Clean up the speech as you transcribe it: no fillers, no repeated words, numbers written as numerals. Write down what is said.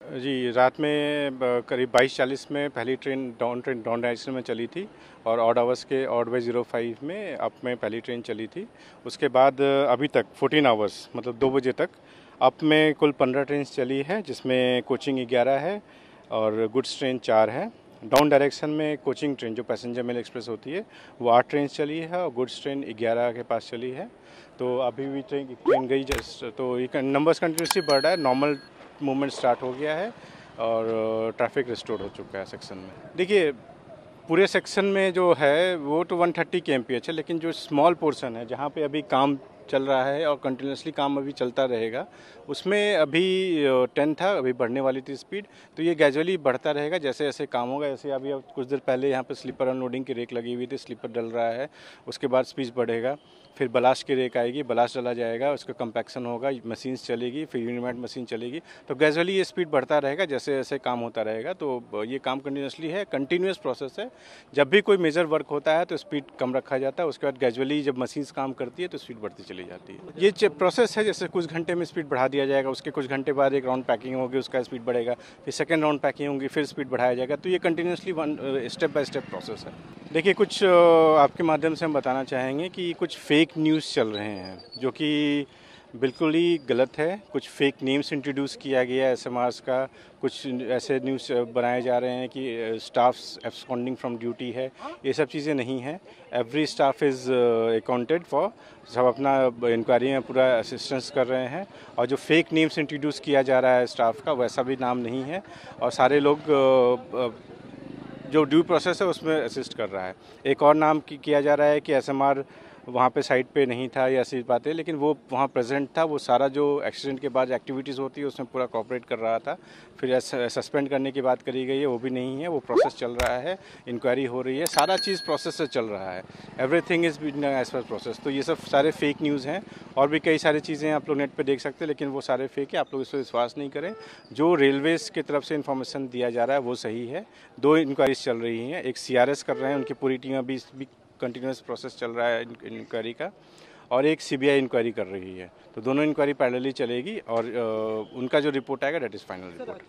जी, रात में करीब 22:40 में पहली ट्रेन डाउन डायरेक्शन में चली थी और ऑड आवर्स के ऑड बाई 05 में अप में पहली ट्रेन चली थी। उसके बाद अभी तक 14 आवर्स मतलब 2 बजे तक अप में कुल 15 ट्रेन चली है, जिसमें कोचिंग 11 है और गुड्स ट्रेन 4 है। डाउन डायरेक्शन में कोचिंग ट्रेन जो पैसेंजर मेल एक्सप्रेस होती है वो 8 ट्रेन चली है और गुड्स ट्रेन 11 के पास चली है। तो अभी भी ट्रेन गई जस्ट, तो ये नंबर्स कंटिन्यूसली बढ़ रहा है। नॉर्मल मूवमेंट स्टार्ट हो गया है और ट्रैफिक रिस्टोर हो चुका है सेक्शन में। देखिए, पूरे सेक्शन में जो है वो तो 130 kmph है, लेकिन जो स्मॉल पोर्शन है जहाँ पे अभी काम चल रहा है और कंटिन्यूसली काम अभी चलता रहेगा, उसमें अभी 10 था, अभी बढ़ने वाली थी स्पीड। तो ये ग्रेजुअली बढ़ता रहेगा जैसे जैसे काम होगा। जैसे अभी अब कुछ देर पहले यहाँ पे स्लीपर अनलोडिंग की रेक लगी हुई थी, स्लीपर डल रहा है, उसके बाद स्पीड बढ़ेगा, फिर बलास्ट की रेक आएगी, बलास्ट डला जाएगा, उसका कंपैक्शन होगा, मशीन्स चलेगी, फिर यूनिमेट मशीन चलेगी। तो ग्रेजुअली ये स्पीड बढ़ता रहेगा जैसे जैसे काम होता रहेगा। तो ये काम कंटिन्यूसली है, कंटिन्यूस प्रोसेस है। जब भी कोई मेजर वर्क होता है तो स्पीड कम रखा जाता है, उसके बाद ग्रेजुअली जब मशीन्स काम करती है तो स्पीड बढ़ती चली जाती है। ये प्रोसेस है, जैसे कुछ घंटे में स्पीड बढ़ा दिया जाएगा, उसके कुछ घंटे बाद एक राउंड पैकिंग होगी, उसका स्पीड बढ़ेगा, फिर सेकेंड राउंड पैकिंग होगी, फिर स्पीड बढ़ाया जाएगा। तो ये continuously step by step process है। देखिए, कुछ आपके माध्यम से हम बताना चाहेंगे कि कुछ फेक न्यूज़ चल रहे हैं जो कि बिल्कुल ही गलत है। कुछ फेक नेम्स इंट्रोड्यूस किया गया है एसएमआरस का, कुछ ऐसे न्यूज़ बनाए जा रहे हैं कि स्टाफ्स एब्सकॉन्डिंग फ्रॉम ड्यूटी है। ये सब चीज़ें नहीं हैं। Every staff is accounted for, सब अपना इंक्वायरी में पूरा असिस्टेंस कर रहे हैं। और जो फेक नेम्स इंट्रोड्यूस किया जा रहा है स्टाफ का, वैसा भी नाम नहीं है और सारे लोग जो ड्यू प्रोसेस है उसमें असिस्ट कर रहा है। एक और नाम किया जा रहा है कि एसएमआर वहाँ पे साइट पे नहीं था या ऐसी बातें, लेकिन वो वहाँ प्रेजेंट था। वो सारा जो एक्सीडेंट के बाद एक्टिविटीज़ होती है उसमें पूरा कोऑपरेट कर रहा था। फिर सस्पेंड करने की बात करी गई है, वो भी नहीं है। वो प्रोसेस चल रहा है, इंक्वायरी हो रही है, सारा चीज़ प्रोसेस से चल रहा है। Everything is been as per process. तो ये सब सारे फेक न्यूज़ हैं और भी कई सारी चीज़ें आप लोग नेट पर देख सकते हैं, लेकिन वो सारे फेक है। आप लोग इस पर विश्वास नहीं करें। जो रेलवेज़ की तरफ से इन्फॉर्मेशन दिया जा रहा है वो सही है। 2 इंक्वायरीज चल रही हैं, एक सीआरएस कर रहे हैं, उनकी पूरी टीम अभी कंटिन्यूस प्रोसेस चल रहा है इंक्वायरी का, और एक सीबीआई इंक्वायरी कर रही है। तो दोनों इंक्वायरी पैरेलली चलेगी और उनका जो रिपोर्ट आएगा दैट इज़ फाइनल रिपोर्ट।